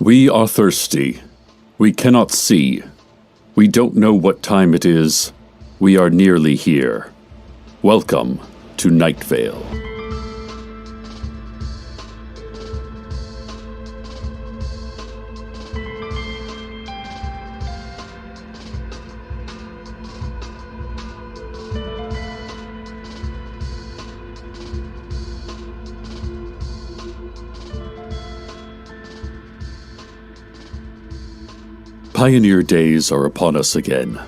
We are thirsty. We cannot see. We don't know what time it is. We are nearly here. Welcome to Night Vale. Pioneer days are upon us again.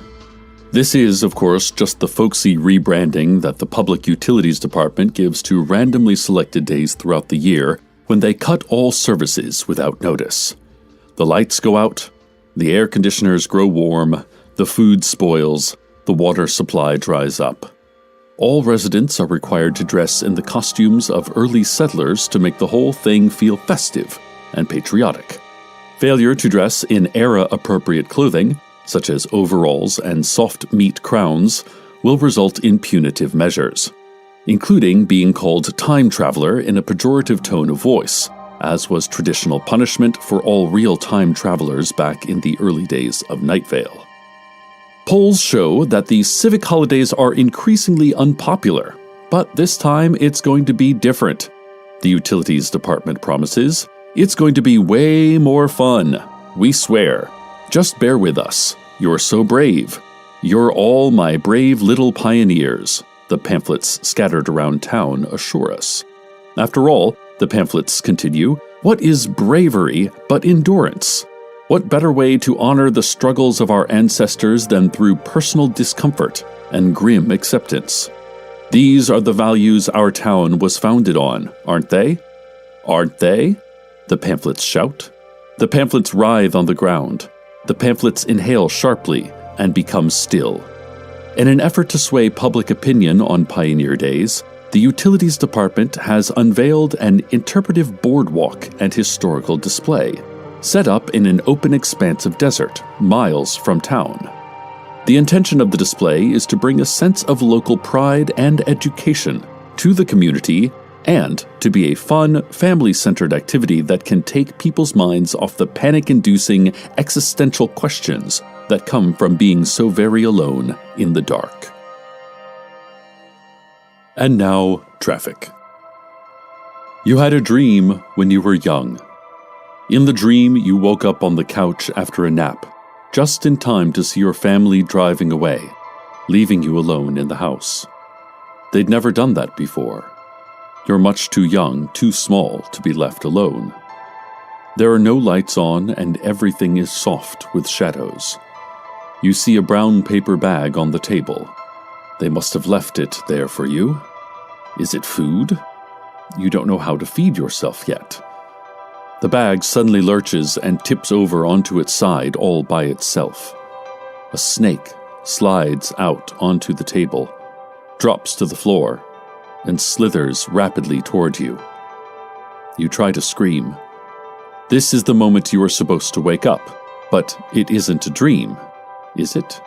This is, of course, just the folksy rebranding that the Public Utilities Department gives to randomly selected days throughout the year when they cut all services without notice. The lights go out, the air conditioners grow warm, the food spoils, the water supply dries up. All residents are required to dress in the costumes of early settlers to make the whole thing feel festive and patriotic. Failure to dress in era-appropriate clothing, such as overalls and soft meat crowns, will result in punitive measures, including being called time traveler in a pejorative tone of voice, as was traditional punishment for all real time travelers back in the early days of Night Vale. Polls show that the civic holidays are increasingly unpopular, but this time it's going to be different. The Utilities Department promises it's going to be way more fun. We swear. Just bear with us. You're so brave. You're all my brave little pioneers, the pamphlets scattered around town assure us. After all, the pamphlets continue, what is bravery but endurance? What better way to honor the struggles of our ancestors than through personal discomfort and grim acceptance? These are the values our town was founded on, aren't they? Aren't they? The pamphlets shout. The pamphlets writhe on the ground. The pamphlets inhale sharply and become still. In an effort to sway public opinion on Pioneer Days, the Utilities Department has unveiled an interpretive boardwalk and historical display, set up in an open expanse of desert, miles from town. The intention of the display is to bring a sense of local pride and education to the community and to be a fun, family-centered activity that can take people's minds off the panic-inducing existential questions that come from being so very alone in the dark. And now, traffic. You had a dream when you were young. In the dream, you woke up on the couch after a nap, just in time to see your family driving away, leaving you alone in the house. They'd never done that before. You're much too young, too small to be left alone. There are no lights on and everything is soft with shadows. You see a brown paper bag on the table. They must have left it there for you. Is it food? You don't know how to feed yourself yet. The bag suddenly lurches and tips over onto its side all by itself. A snake slides out onto the table, drops to the floor, and slithers rapidly toward you. You try to scream. This is the moment you are supposed to wake up, but it isn't a dream, is it?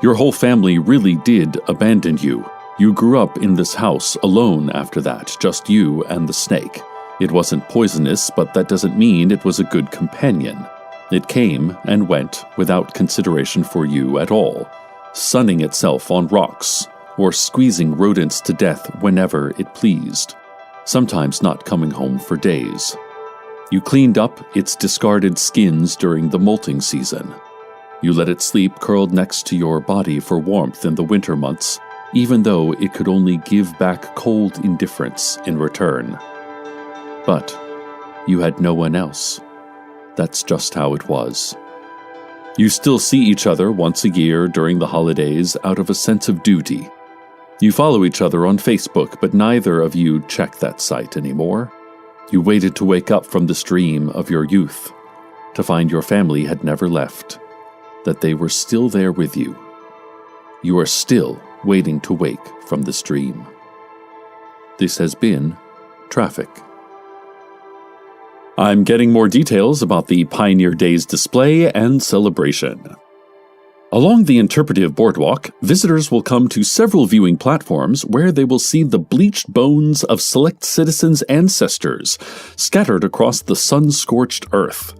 Your whole family really did abandon you. You grew up in this house alone after that, just you and the snake. It wasn't poisonous, but that doesn't mean it was a good companion. It came and went without consideration for you at all, sunning itself on rocks, or squeezing rodents to death whenever it pleased, sometimes not coming home for days. You cleaned up its discarded skins during the molting season. You let it sleep curled next to your body for warmth in the winter months, even though it could only give back cold indifference in return. But you had no one else. That's just how it was. You still see each other once a year during the holidays out of a sense of duty. You follow each other on Facebook, but neither of you check that site anymore. You waited to wake up from this dream of your youth, to find your family had never left, that they were still there with you. You are still waiting to wake from this dream. This has been Traffic. I'm getting more details about the Pioneer Days display and celebration. Along the interpretive boardwalk, visitors will come to several viewing platforms where they will see the bleached bones of select citizens' ancestors scattered across the sun-scorched earth.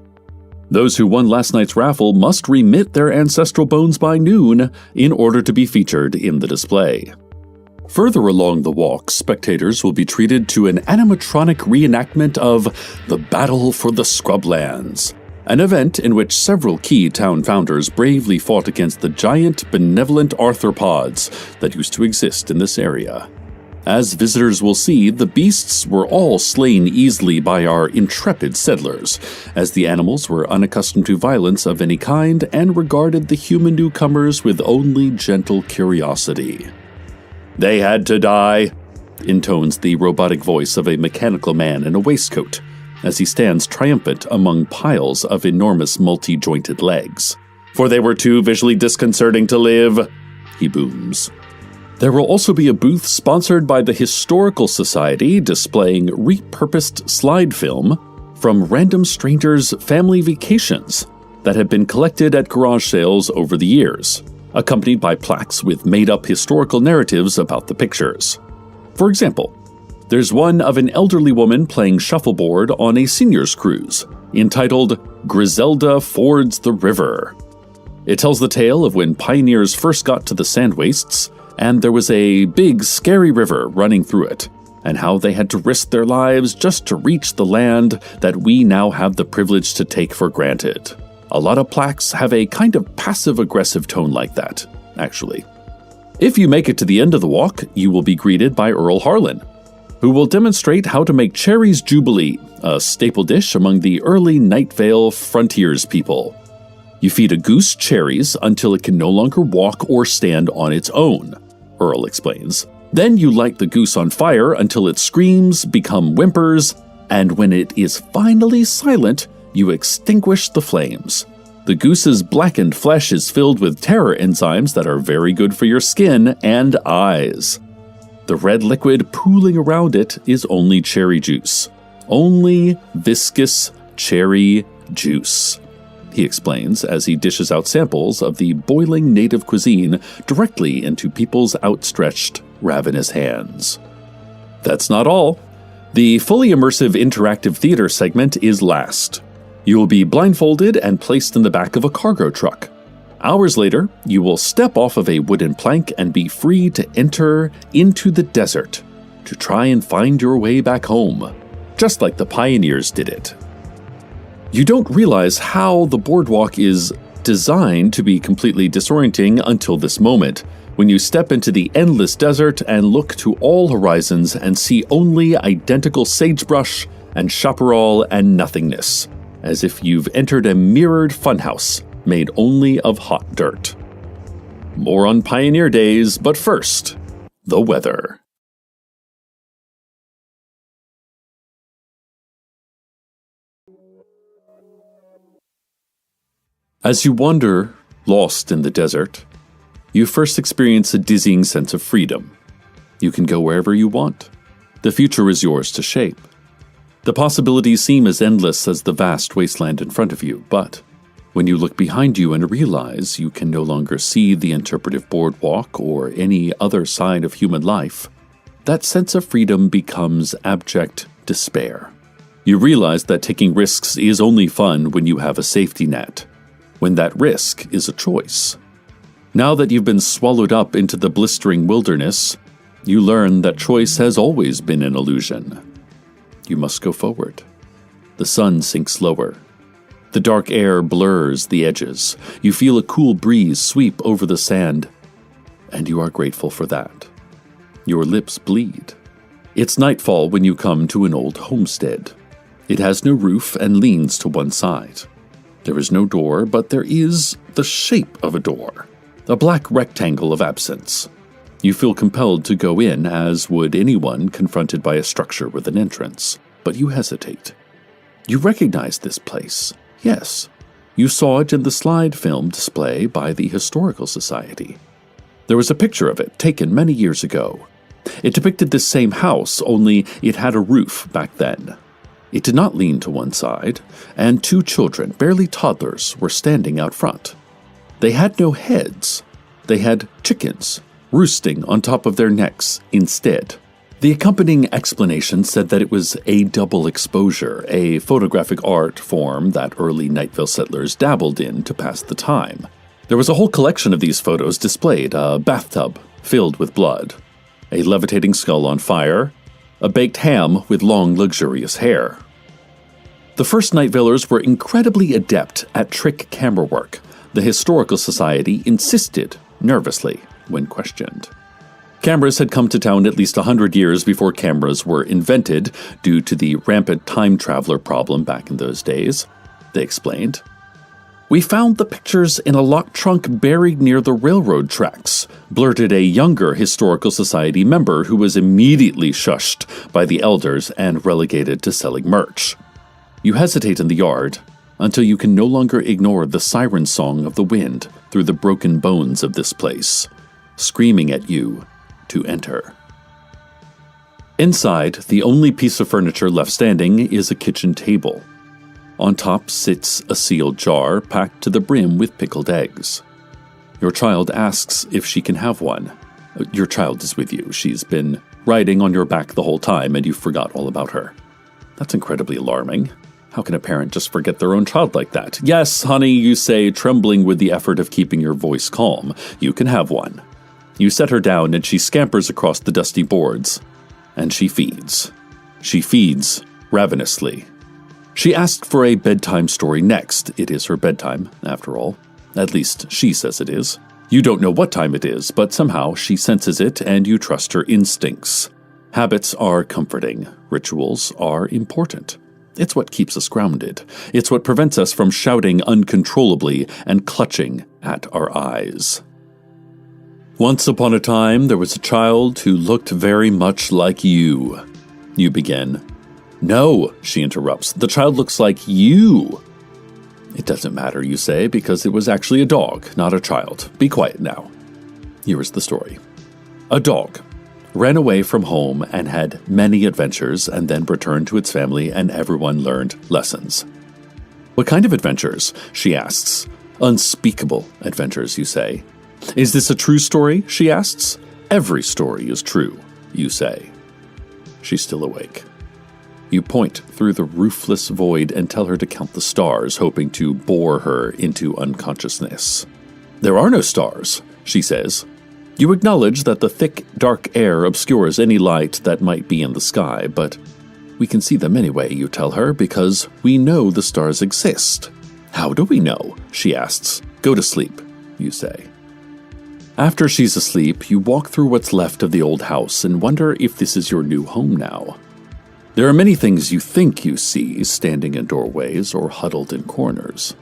Those who won last night's raffle must remit their ancestral bones by noon in order to be featured in the display. Further along the walk, spectators will be treated to an animatronic reenactment of the Battle for the Scrublands, an event in which several key town founders bravely fought against the giant, benevolent arthropods that used to exist in this area. As visitors will see, the beasts were all slain easily by our intrepid settlers, as the animals were unaccustomed to violence of any kind and regarded the human newcomers with only gentle curiosity. "They had to die," intones the robotic voice of a mechanical man in a waistcoat, as he stands triumphant among piles of enormous multi-jointed legs. "For they were too visually disconcerting to live," he booms. There will also be a booth sponsored by the Historical Society displaying repurposed slide film from random strangers' family vacations that have been collected at garage sales over the years, accompanied by plaques with made-up historical narratives about the pictures. For example, there's one of an elderly woman playing shuffleboard on a seniors cruise, entitled Griselda Fords the River. It tells the tale of when pioneers first got to the sand wastes, and there was a big, scary river running through it, and how they had to risk their lives just to reach the land that we now have the privilege to take for granted. A lot of plaques have a kind of passive-aggressive tone like that, actually. If you make it to the end of the walk, you will be greeted by Earl Harlan, who will demonstrate how to make Cherry's Jubilee, a staple dish among the early Night Vale frontiers people. You feed a goose cherries until it can no longer walk or stand on its own, Earl explains. Then you light the goose on fire until it screams, become whimpers, and when it is finally silent, you extinguish the flames. The goose's blackened flesh is filled with terror enzymes that are very good for your skin and eyes. The red liquid pooling around it is only cherry juice. Only viscous cherry juice, he explains as he dishes out samples of the boiling native cuisine directly into people's outstretched, ravenous hands. That's not all. The fully immersive interactive theater segment is last. You will be blindfolded and placed in the back of a cargo truck. Hours later, you will step off of a wooden plank and be free to enter into the desert to try and find your way back home, just like the pioneers did it. You don't realize how the boardwalk is designed to be completely disorienting until this moment, when you step into the endless desert and look to all horizons and see only identical sagebrush and chaparral and nothingness, as if you've entered a mirrored funhouse made only of hot dirt. More on Pioneer Days, but first, the weather. As you wander, lost in the desert, you first experience a dizzying sense of freedom. You can go wherever you want. The future is yours to shape. The possibilities seem as endless as the vast wasteland in front of you, but when you look behind you and realize you can no longer see the interpretive boardwalk or any other side of human life, that sense of freedom becomes abject despair. You realize that taking risks is only fun when you have a safety net, when that risk is a choice. Now that you've been swallowed up into the blistering wilderness, you learn that choice has always been an illusion. You must go forward. The sun sinks lower. The dark air blurs the edges. You feel a cool breeze sweep over the sand, and you are grateful for that. Your lips bleed. It's nightfall when you come to an old homestead. It has no roof and leans to one side. There is no door, but there is the shape of a door, a black rectangle of absence. You feel compelled to go in, as would anyone confronted by a structure with an entrance, but you hesitate. You recognize this place. Yes, you saw it in the slide film display by the Historical Society. There was a picture of it taken many years ago. It depicted this same house, only it had a roof back then. It did not lean to one side, and two children, barely toddlers, were standing out front. They had no heads. They had chickens roosting on top of their necks instead. The accompanying explanation said that it was a double exposure, a photographic art form that early Nightville settlers dabbled in to pass the time. There was a whole collection of these photos displayed: a bathtub filled with blood, a levitating skull on fire, a baked ham with long, luxurious hair. The first Nightvillers were incredibly adept at trick camera work. The Historical Society insisted, nervously, when questioned. Cameras had come to town at least 100 years before cameras were invented due to the rampant time traveler problem back in those days, they explained. "We found the pictures in a locked trunk buried near the railroad tracks," blurted a younger Historical Society member who was immediately shushed by the elders and relegated to selling merch. You hesitate in the yard until you can no longer ignore the siren song of the wind through the broken bones of this place, screaming at you to enter. Inside, the only piece of furniture left standing is a kitchen table. On top sits a sealed jar packed to the brim with pickled eggs. Your child asks if she can have one. Your child is with you. She's been riding on your back the whole time and you forgot all about her. That's incredibly alarming. How can a parent just forget their own child like that? "Yes, honey," you say, trembling with the effort of keeping your voice calm. "You can have one." You set her down and she scampers across the dusty boards. And she feeds. She feeds ravenously. She asked for a bedtime story next. It is her bedtime, after all. At least she says it is. You don't know what time it is, but somehow she senses it and you trust her instincts. Habits are comforting. Rituals are important. It's what keeps us grounded. It's what prevents us from shouting uncontrollably and clutching at our eyes. "Once upon a time, there was a child who looked very much like you," you begin. "No," she interrupts, "the child looks like you." "It doesn't matter," you say, "because it was actually a dog, not a child. Be quiet now." Here is the story. A dog ran away from home and had many adventures and then returned to its family and everyone learned lessons. "What kind of adventures?" she asks. "Unspeakable adventures," you say. "Is this a true story?" she asks. "Every story is true," you say. She's still awake. You point through the roofless void and tell her to count the stars, hoping to bore her into unconsciousness. "There are no stars," she says. You acknowledge that the thick, dark air obscures any light that might be in the sky, but we can see them anyway, you tell her, because we know the stars exist. "How do we know?" she asks. "Go to sleep," you say. After she's asleep, you walk through what's left of the old house and wonder if this is your new home now. There are many things you think you see standing in doorways or huddled in corners.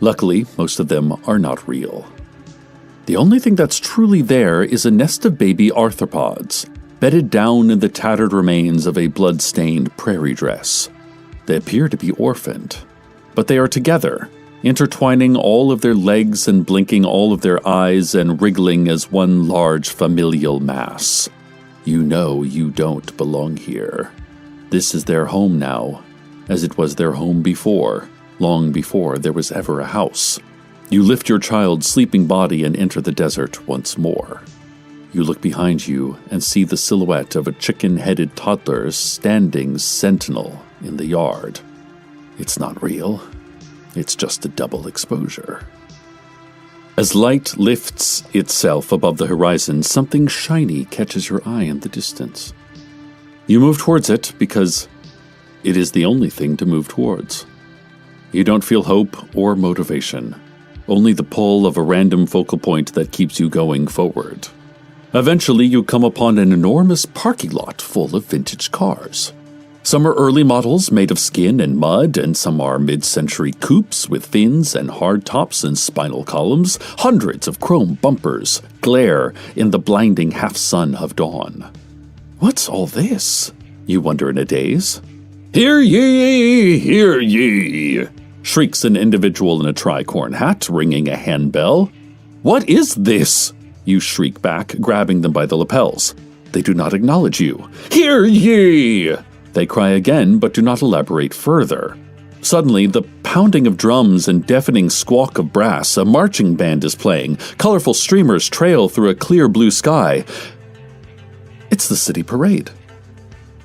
Luckily, most of them are not real. The only thing that's truly there is a nest of baby arthropods, bedded down in the tattered remains of a blood-stained prairie dress. They appear to be orphaned, but they are together, intertwining all of their legs and blinking all of their eyes and wriggling as one large familial mass. You know you don't belong here. This is their home now, as it was their home before, long before there was ever a house. You lift your child's sleeping body and enter the desert once more. You look behind you and see the silhouette of a chicken-headed toddler standing sentinel in the yard. It's not real. It's just a double exposure. As light lifts itself above the horizon, something shiny catches your eye in the distance. You move towards it because it is the only thing to move towards. You don't feel hope or motivation, only the pull of a random focal point that keeps you going forward. Eventually, you come upon an enormous parking lot full of vintage cars. Some are early models made of skin and mud, and some are mid-century coupes with fins and hardtops and spinal columns. Hundreds of chrome bumpers glare in the blinding half-sun of dawn. What's all this? You wonder in a daze. "Hear ye, hear ye!" shrieks an individual in a tricorn hat, ringing a handbell. "What is this?" You shriek back, grabbing them by the lapels. They do not acknowledge you. "Hear ye!" They cry again, but do not elaborate further. Suddenly, the pounding of drums and deafening squawk of brass, a marching band is playing. Colorful streamers trail through a clear blue sky. It's the city parade.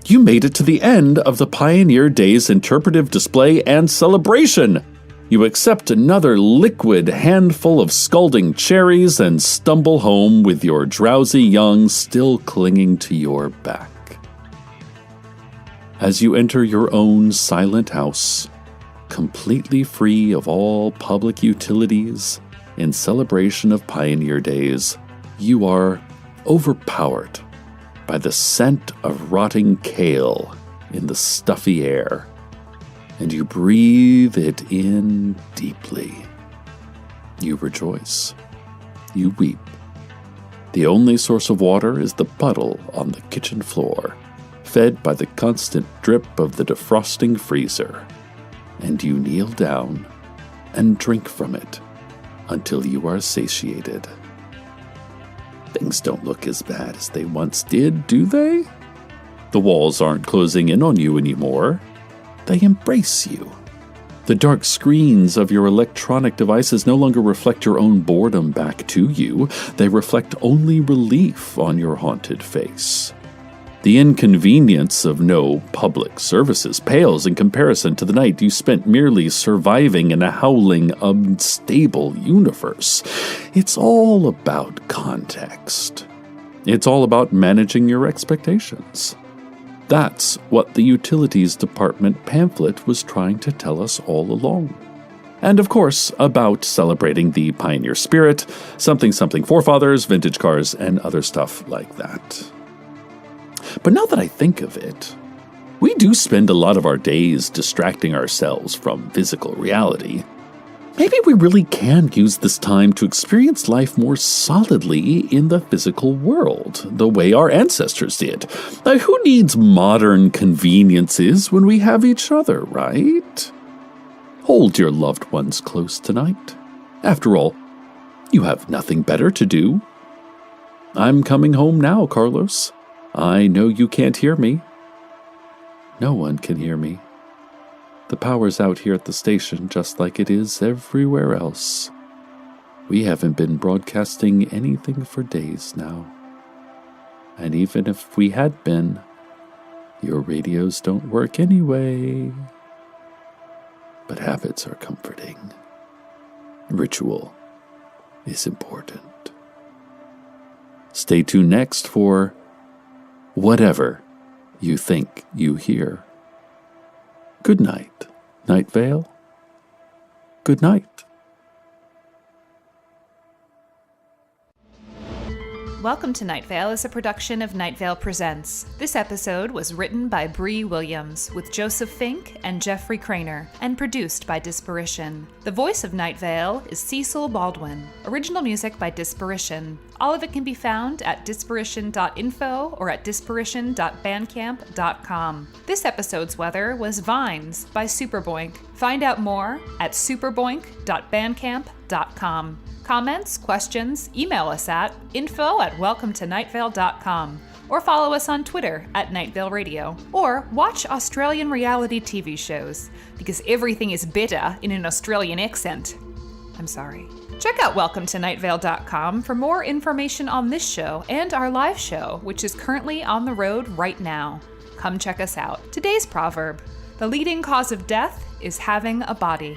You made it to the end of the Pioneer Days interpretive display and celebration. You accept another liquid handful of scalding cherries and stumble home with your drowsy young still clinging to your back. As you enter your own silent house, completely free of all public utilities, in celebration of Pioneer Days, you are overpowered by the scent of rotting kale in the stuffy air, and you breathe it in deeply. You rejoice. You weep. The only source of water is the puddle on the kitchen floor, fed by the constant drip of the defrosting freezer, and you kneel down and drink from it until you are satiated. Things don't look as bad as they once did, do they? The walls aren't closing in on you anymore. They embrace you. The dark screens of your electronic devices no longer reflect your own boredom back to you. They reflect only relief on your haunted face. The inconvenience of no public services pales in comparison to the night you spent merely surviving in a howling, unstable universe. It's all about context. It's all about managing your expectations. That's what the Utilities Department pamphlet was trying to tell us all along. And of course, about celebrating the pioneer spirit, something forefathers, vintage cars, and other stuff like that. But now that I think of it, we do spend a lot of our days distracting ourselves from physical reality. Maybe we really can use this time to experience life more solidly in the physical world, the way our ancestors did. Who needs modern conveniences when we have each other, right? Hold your loved ones close tonight. After all, you have nothing better to do. I'm coming home now, Carlos. I know you can't hear me. No one can hear me. The power's out here at the station just like it is everywhere else. We haven't been broadcasting anything for days now. And even if we had been, your radios don't work anyway. But habits are comforting. Ritual is important. Stay tuned next for whatever you think you hear. Good night, Night Vale. Good night. Welcome to Night Vale is a production of Night Vale Presents. This episode was written by Bree Williams with Joseph Fink and Jeffrey Craner and produced by Disparition. The voice of Night Vale is Cecil Baldwin. Original music by Disparition. All of it can be found at disparition.info or at disparition.bandcamp.com. This episode's weather was Vines by Superboink. Find out more at superboink.bandcamp.com. Comments, questions, email us at info@welcometonightvale.com or follow us on Twitter at Night Vale Radio. Or watch Australian reality TV shows, because everything is better in an Australian accent. I'm sorry. Check out welcometonightvale.com for more information on this show and our live show, which is currently on the road right now. Come check us out. Today's proverb: the leading cause of death is having a body.